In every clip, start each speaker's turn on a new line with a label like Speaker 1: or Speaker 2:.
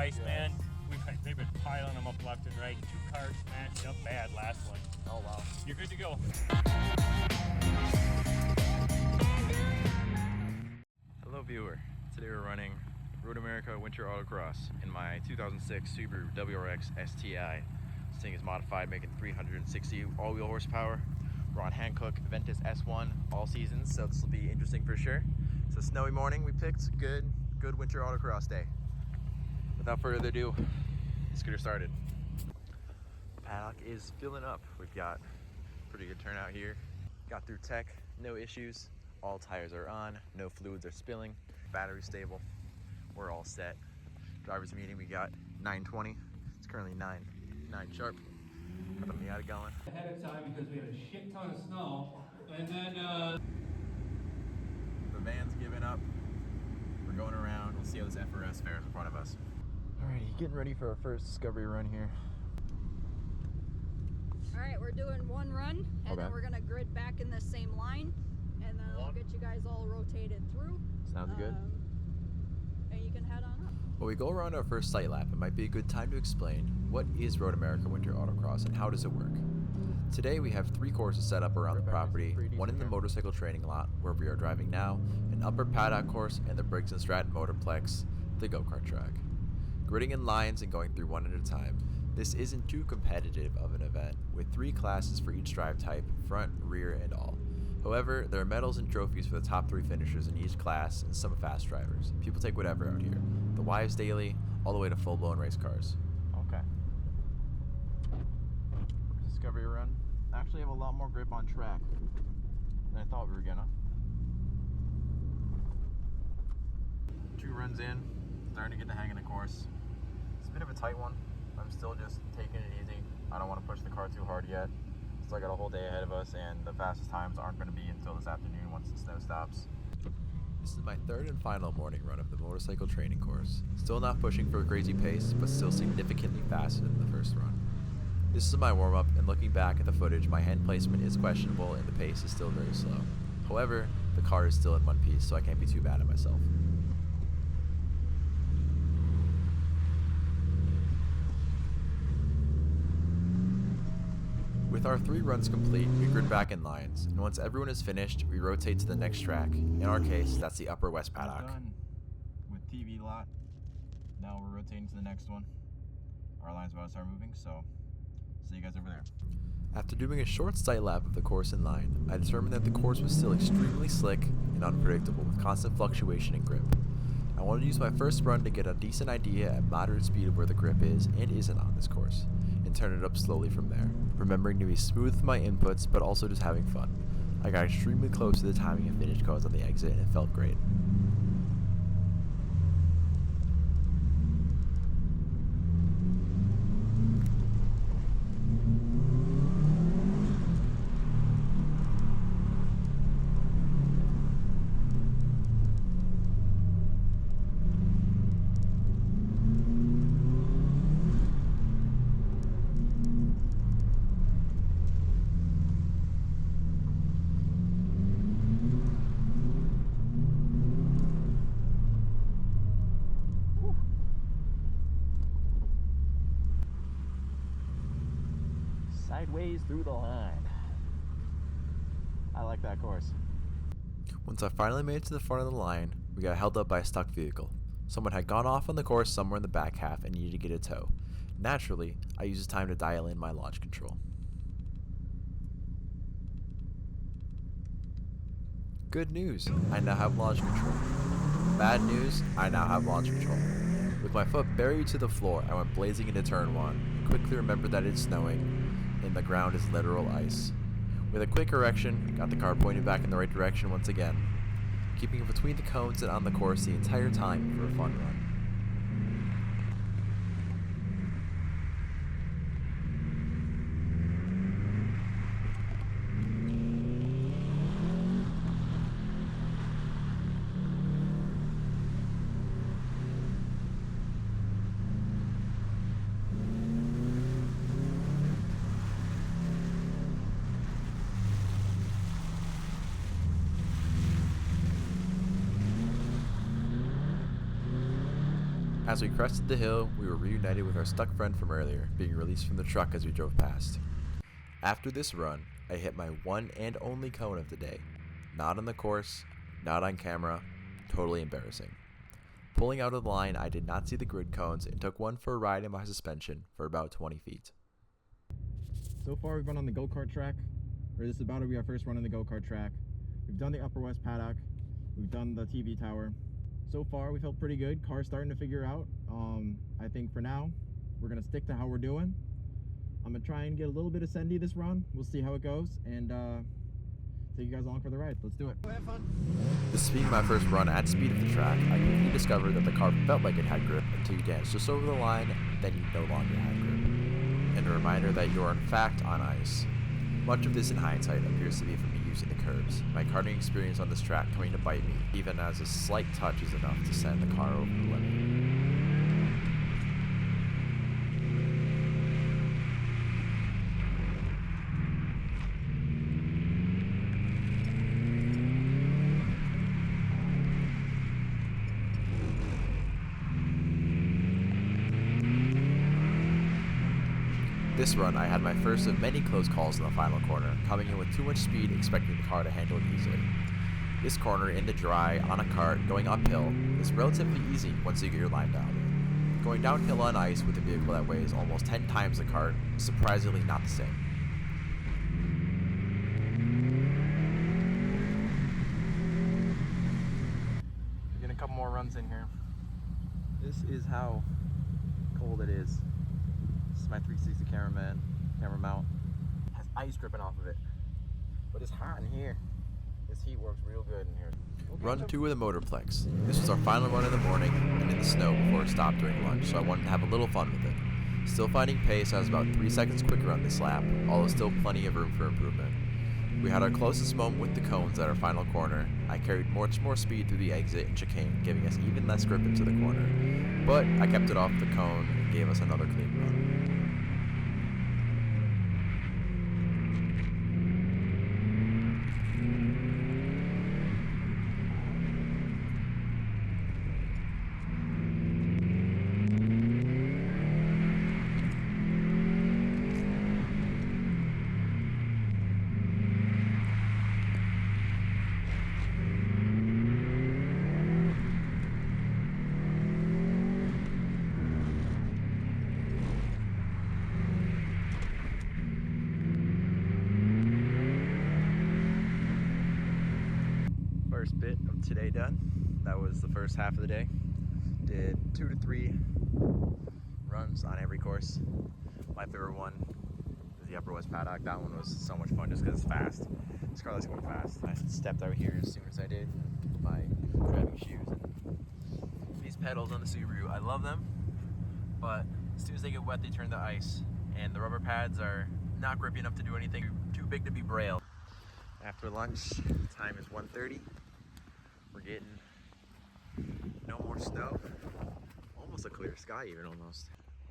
Speaker 1: ice, man. They've been piling them up left and right. 2 cars smashed up bad last one.
Speaker 2: Oh wow.
Speaker 1: You're good to go.
Speaker 2: Hello viewer. Today we're running Road America Winter Autocross in my 2006 Subaru WRX STI. This thing is modified, making 360 all-wheel horsepower. We're on Hankook Ventus S1 all seasons, so this will be interesting for sure. It's a snowy morning. We picked good winter autocross day. Without further ado, let's get her started. Paddock is filling up. We've got pretty good turnout here. Got through tech, no issues. All tires are on, no fluids are spilling, battery stable. We're all set. Driver's meeting, we got 9:20. It's currently 9 sharp. Got the Miata going.
Speaker 3: Ahead of time because we had a shit ton of snow, and then
Speaker 2: the van's giving up. We're going around. We'll see how this FRS fares in front of us. Alrighty, getting ready for our first discovery run here.
Speaker 4: Alright, we're doing one run, and then we're gonna grid back in the same line, and then I'll get you guys all rotated through.
Speaker 2: Sounds good.
Speaker 4: And you can head on up.
Speaker 2: While we go around our first site lap, it might be a good time to explain what is Road America Winter Autocross and how does it work. Today we have 3 courses set up around the property, one in the motorcycle training lot where we are driving now, an Upper Paddock course, and the Briggs & Stratton Motorplex, the go-kart track. Gridding in lines and going through one at a time. This isn't too competitive of an event, with 3 classes for each drive type, front, rear, and all. However, there are medals and trophies for the top 3 finishers in each class and some fast drivers. People take whatever out here. The Wives Daily, all the way to full-blown race cars. Okay. Discovery run. Actually have a lot more grip on track than I thought we were gonna. 2 runs in, starting to get the hang of the course. It's a bit of a tight one. I'm still just taking it easy. I don't want to push the car too hard yet. Still got a whole day ahead of us, and the fastest times aren't going to be until this afternoon once the snow stops. This is my 3rd and final morning run of the motorcycle training course. Still not pushing for a crazy pace, but still significantly faster than the first run. This is my warm-up, and looking back at the footage, my hand placement is questionable and the pace is still very slow. However, the car is still in one piece, so I can't be too bad at myself. With our 3 runs complete, we grid back in lines, and once everyone is finished, we rotate to the next track. In our case, that's the Upper West Paddock. Done with TV lot. Now we're rotating to the next one. Our line's about to start moving, so see you guys over there. After doing a short sight lap of the course in line, I determined that the course was still extremely slick and unpredictable with constant fluctuation in grip. I wanted to use my first run to get a decent idea at moderate speed of where the grip is and isn't on this course, and turn it up slowly from there, remembering to be smooth with my inputs but also just having fun. I got extremely close to the timing of finish codes on the exit and it felt great. Sideways through the line. I like that course. Once I finally made it to the front of the line, we got held up by a stuck vehicle. Someone had gone off on the course somewhere in the back half and needed to get a tow. Naturally, I used this time to dial in my launch control. Good news, I now have launch control. Bad news, I now have launch control. With my foot buried to the floor, I went blazing into turn 1, and quickly remembered that it's snowing, and the ground is literal ice. With a quick correction, got the car pointed back in the right direction once again, keeping it between the cones and on the course the entire time for a fun run. As we crested the hill, we were reunited with our stuck friend from earlier, being released from the truck as we drove past. After this run, I hit my one and only cone of the day. Not on the course, not on camera, totally embarrassing. Pulling out of the line, I did not see the grid cones and took one for a ride in my suspension for about 20 feet. So far we've been on the go-kart track, or this is about to be our first run on the go-kart track. We've done the Upper West Paddock, we've done the TV tower. So far we felt pretty good, car's starting to figure out. I think for now, we're gonna stick to how we're doing. I'm gonna try and get a little bit of Sendy this run, we'll see how it goes, and take you guys along for the ride. Let's do it. Have fun. This being my first run at speed of the track, I quickly discovered that the car felt like it had grip until you danced just over the line, then you no longer had grip. And a reminder that you are in fact on ice. Much of this in hindsight appears to be from me using the curbs, my karting experience on this track coming to bite me, even as a slight touch is enough to send the car over the limit. This run, I had my first of many close calls in the final corner, coming in with too much speed, expecting the car to handle it easily. This corner in the dry, on a cart, going uphill, is relatively easy once you get your line dialed in. Going downhill on ice with a vehicle that weighs almost 10 times the cart is surprisingly not the same. We're getting a couple more runs in here. This is how cold it is. This is my 360 camera mount. It has ice dripping off of it. But it's hot in here. This heat works real good in here. Okay, run 2 of the Motorplex. This was our final run in the morning and in the snow before it stopped during lunch, so I wanted to have a little fun with it. Still finding pace, I was about 3 seconds quicker on this lap, although still plenty of room for improvement. We had our closest moment with the cones at our final corner. I carried much more speed through the exit and chicane, giving us even less grip into the corner. But I kept it off the cone and gave us another clean run. First bit of today done. That was the first half of the day. Did 2 to 3 runs on every course. My favorite one is the Upper West Paddock. That one was so much fun just because it's fast. This car likes going fast. I stepped out here as soon as I did in my driving shoes. And these pedals on the Subaru, I love them, but as soon as they get wet, they turn to ice. And the rubber pads are not grippy enough to do anything, too big to be braille. After lunch, time is 1:30. We're getting no more snow. Almost a clear sky even almost.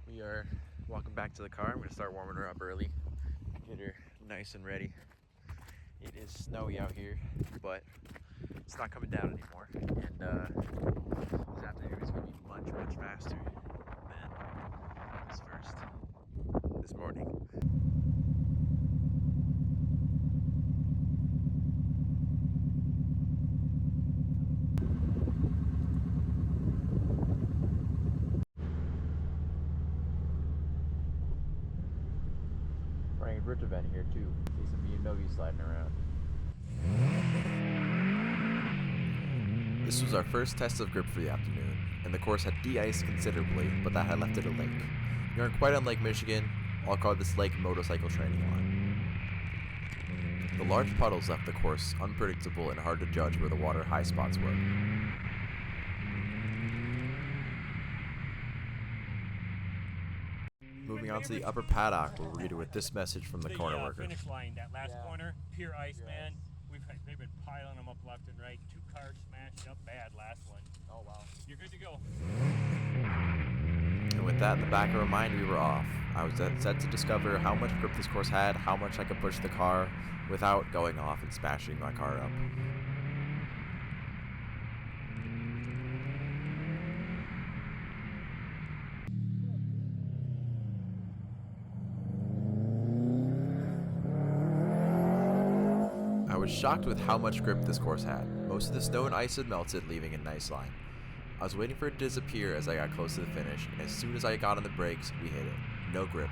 Speaker 2: We are walking back to the car. I'm gonna start warming her up early. Get her nice and ready. It is snowy out here, but it's not coming down anymore. And this afternoon is gonna be much, much faster than this morning. Running a drift event here too. See some BMWs sliding around. This was our first test of grip for the afternoon, and the course had de-iced considerably, but that had left it a lake. We aren't quite on Lake Michigan. I'll call this lake motorcycle training line. The large puddles left the course unpredictable and hard to judge where the water high spots were. Moving on to the Upper Paddock, we're greeted with this message from the corner worker.
Speaker 1: Finish line, that last corner, pure ice, man. They've been piling them up left and right. 2 cars smashed up bad last one. Oh wow. You're good to go.
Speaker 2: And with that in the back of our mind, we were off. I was set to discover how much grip this course had, how much I could push the car without going off and smashing my car up. was shocked with how much grip this course had. Most of the snow and ice had melted, leaving a nice line. I was waiting for it to disappear as I got close to the finish, and as soon as I got on the brakes, we hit it. No grip.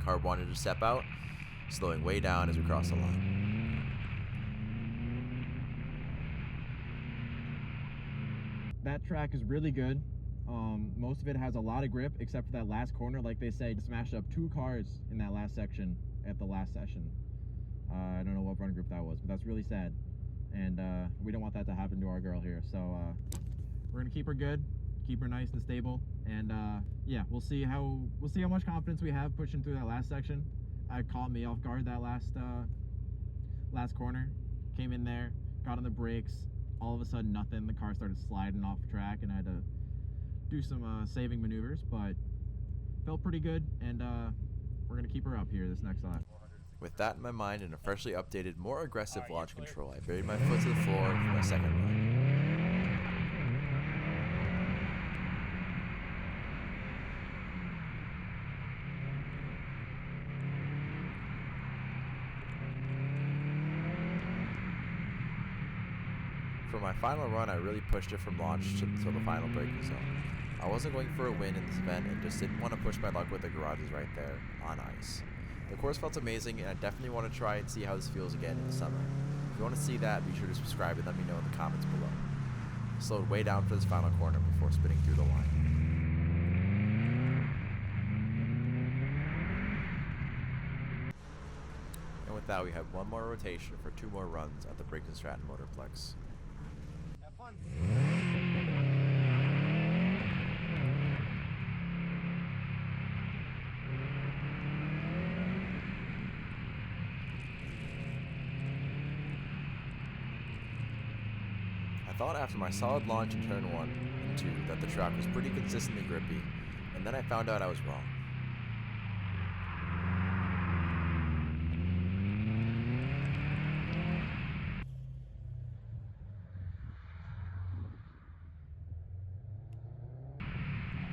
Speaker 2: Car wanted to step out, slowing way down as we crossed the line.
Speaker 5: That track is really good. Most of it has a lot of grip, except for that last corner. Like they say, smashed up 2 cars in that last section at the last session. I don't know what run group that was, but that's really sad. And we don't want that to happen to our girl here. So we're gonna keep her good, keep her nice and stable, and yeah, we'll see how much confidence we have pushing through that last section. It caught me off guard that last corner. Came in there, got on the brakes. All of a sudden, nothing. The car started sliding off track, and I had to do some saving maneuvers, but felt pretty good, and we're gonna keep her up here this next lap.
Speaker 2: With that in my mind and a freshly updated, more aggressive launch control, I buried my foot to the floor for my second run. For my final run, I really pushed it from launch until the final braking zone. I wasn't going for a win in this event and just didn't want to push my luck with the garages right there on ice. The course felt amazing, and I definitely want to try and see how this feels again in the summer. If you want to see that, be sure to subscribe and let me know in the comments below. I slowed way down for this final corner before spinning through the line. And with that, we have one more rotation for 2 more runs at the P17 Motorplex.
Speaker 1: Have fun.
Speaker 2: I thought after my solid launch in turn 1 and 2 that the track was pretty consistently grippy, and then I found out I was wrong.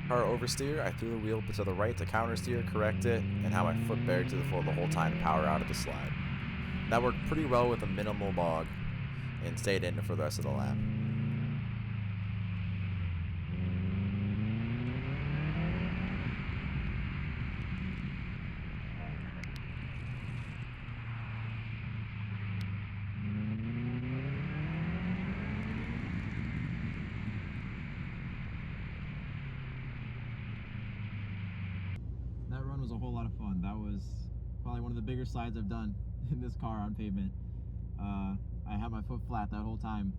Speaker 2: Car oversteer, I threw the wheel to the right to countersteer, correct it, and had my foot buried to the floor the whole time to power out of the slide. That worked pretty well with a minimal bog, and stayed in for the rest of the lap.
Speaker 5: That run was a whole lot of fun. That was probably one of the bigger slides I've done in this car on pavement. I had my foot flat that whole time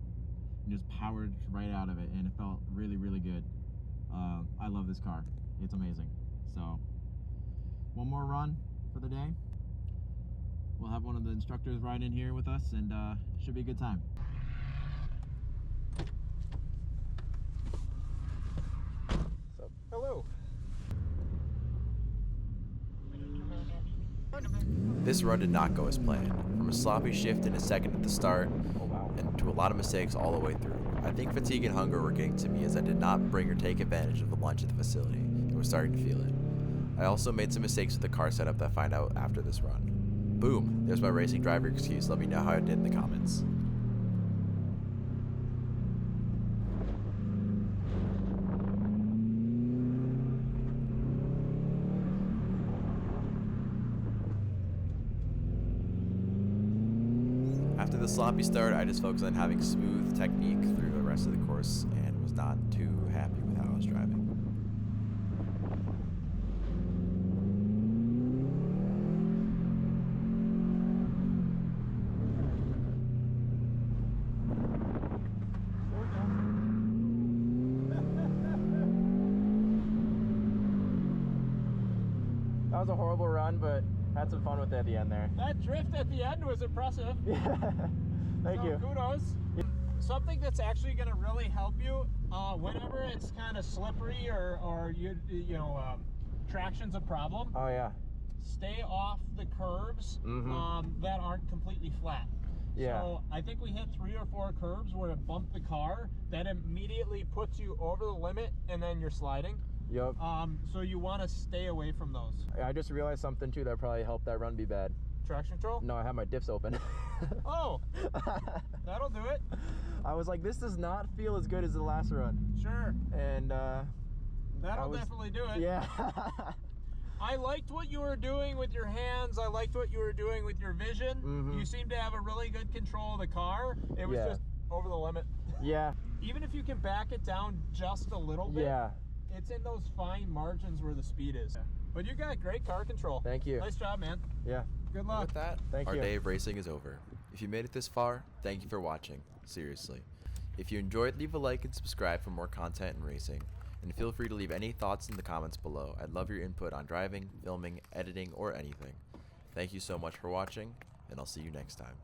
Speaker 5: and just powered right out of it, and it felt really, really good. I love this car. It's amazing. So, one more run for the day. We'll have one of the instructors ride in here with us, and should be a good time.
Speaker 1: So, hello.
Speaker 2: This run did not go as planned. From a sloppy shift in a second at the start, and to a lot of mistakes all the way through. I think fatigue and hunger were getting to me as I did not bring or take advantage of the lunch at the facility, and was starting to feel it. I also made some mistakes with the car setup that I find out after this run. Boom, there's my racing driver excuse. Let me know how I did in the comments. After the sloppy start, I just focused on having smooth technique through the rest of the course and was not too happy with how I was driving.
Speaker 5: That was a horrible run, but had some fun with it at the end there.
Speaker 3: That drift at the end was impressive.
Speaker 5: Thank you.
Speaker 3: Kudos. Something that's actually going to really help you whenever it's kind of slippery or traction's a problem.
Speaker 5: Oh yeah.
Speaker 3: Stay off the curbs that aren't completely flat.
Speaker 5: Yeah.
Speaker 3: So I think we hit 3 or 4 curbs where it bumped the car. That immediately puts you over the limit, and then you're sliding.
Speaker 5: Yep.
Speaker 3: So you want to stay away from those.
Speaker 5: I just realized something too that probably helped that run be bad.
Speaker 3: Traction control?
Speaker 5: No, I had my diffs open.
Speaker 3: Oh, that'll do it.
Speaker 5: I was like, this does not feel as good as the last run.
Speaker 3: Sure.
Speaker 5: And
Speaker 3: that'll definitely do it.
Speaker 5: Yeah.
Speaker 3: I liked what you were doing with your hands. I liked what you were doing with your vision. You seem to have a really good control of the car. It was just over the limit.
Speaker 5: Yeah.
Speaker 3: Even if you can back it down just a little bit, it's in those fine margins where the speed is. But you got great car control.
Speaker 5: Thank you.
Speaker 3: Nice job, man.
Speaker 5: Yeah.
Speaker 3: Good luck.
Speaker 2: With that,
Speaker 5: Thank
Speaker 2: our
Speaker 5: you.
Speaker 2: day of racing is over. If you made it this far, thank you for watching. Seriously. If you enjoyed, leave a like and subscribe for more content and racing. And feel free to leave any thoughts in the comments below. I'd love your input on driving, filming, editing, or anything. Thank you so much for watching, and I'll see you next time.